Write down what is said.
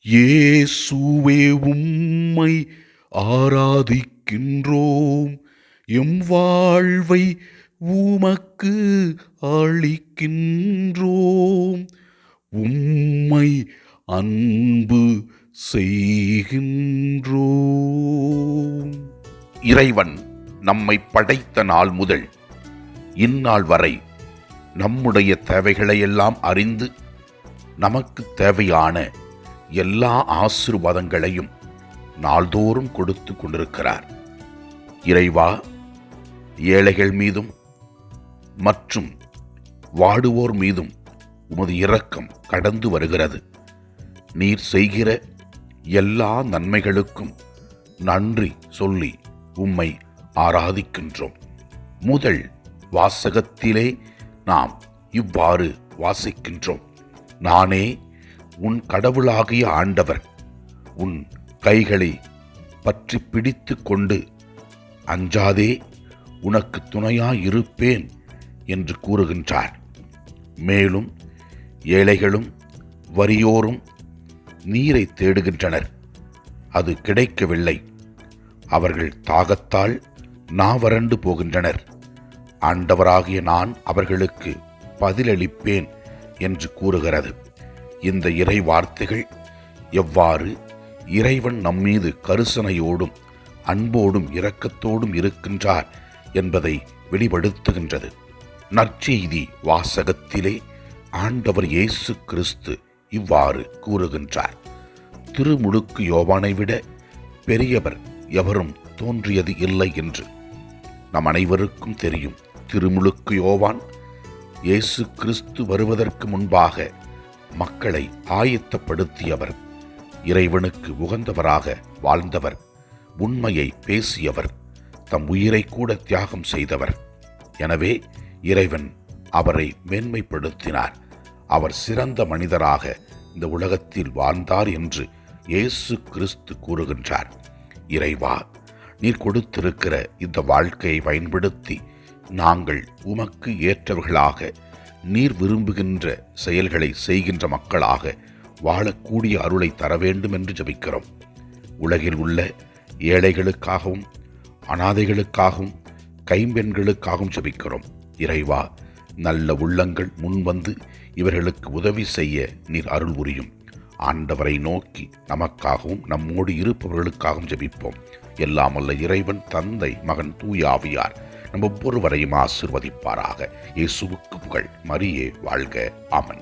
இயேசுவே உம்மை ஆராதிக்கின்றோம், எம் வாழ்வை உமக்கு அளிக்கின்றோம், உம்மை அன்பு செய்கின்றோம். இறைவன் நம்மை படைத்த நாள் முதல் இந்நாள் வரை நம்முடைய தேவைகளையெல்லாம் அறிந்து நமக்கு தேவையான எல்லா ஆசீர்வாதங்களையும் நாள்தோறும் கொடுத்து கொண்டிருக்கிறார். இறைவா, ஏழைகள் மீதும் மற்றும் வாடுவோர் மீதும் உமது இரக்கம் கடந்து வருகிறது. நீர் செய்கிற எல்லா நன்மைகளுக்கும் நன்றி சொல்லி உம்மை ஆராதிக்கின்றோம். முதல் வாசகத்திலே நாம் இவ்வாறு வாசிக்கின்றோம். நானே உன் கடவுளாகிய ஆண்டவர், உன் கைகளை பற்றி பிடித்து கொண்டு அஞ்சாதே, உனக்கு துணையாயிருப்பேன் என்று கூறுகின்றார். மேலும் ஏழைகளும் வறியோரும் நீரை தேடுகின்றனர், அது கிடைக்கவில்லை. அவர்கள் தாகத்தால் நாவறண்டு போகின்றனர். ஆண்டவராகிய நான் அவர்களுக்கு பதிலளிப்பேன் என்று கூறுகிறது. இந்த இறை வார்த்தைகள் எவ்வாறு இறைவன் நம்மீது கருசனையோடும் அன்போடும் இரக்கத்தோடும் இருக்கின்றார் என்பதை வெளிப்படுத்துகின்றது. நற்செய்தி வாசகத்திலே ஆண்டவர் இயேசு கிறிஸ்து இவ்வாறு கூறுகின்றார். திருமுழுக்கு யோவானை விட பெரியவர் எவரும் தோன்றியது இல்லை என்று நம் அனைவருக்கும் தெரியும். திருமுழுக்கு யோவான் இயேசு கிறிஸ்து வருவதற்கு முன்பாக மக்களை ஆயத்தப்படுத்தியவர், இறைவனுக்கு உகந்தவராக வாழ்ந்தவர், உண்மையை பேசியவர், தம் உயிரை கூட தியாகம் செய்தவர். எனவே இறைவன் அவரை மேன்மைப்படுத்தினார். அவர் சிறந்த மனிதராக இந்த உலகத்தில் வாழ்ந்தார் என்று இயேசு கிறிஸ்து கூறுகின்றார். இறைவா, நீர் கொடுத்திருக்கிற இந்த வாழ்க்கையை பயன்படுத்தி நாங்கள் உமக்கு ஏற்றவர்களாக, நீர் விரும்புகின்ற செயல்களை செய்கின்ற மக்களாக வாழக்கூடிய அருளை தர வேண்டும் என்று ஜெபிக்கிறோம். உலகில் உள்ள ஏழைகளுக்காகவும் அனாதைகளுக்காகவும் கைம்பெண்களுக்காகவும் ஜெபிக்கிறோம். இறைவா, நல்ல உள்ளங்கள் முன்வந்து இவர்களுக்கு உதவி செய்ய நீர் அருள் புரியும். ஆண்டவரை நோக்கி நமக்காகவும் நம்மோடு இருப்பவர்களுக்காகவும் ஜெபிப்போம். எல்லாம் வல்ல இறைவன், தந்தை, மகன், தூய ஆவியார் நம் ஒவ்வொருவரையும் ஆசீர்வதிப்பாராக. இயேசுவுக்கு புகழ். மரியே வாழ்க. ஆமென்.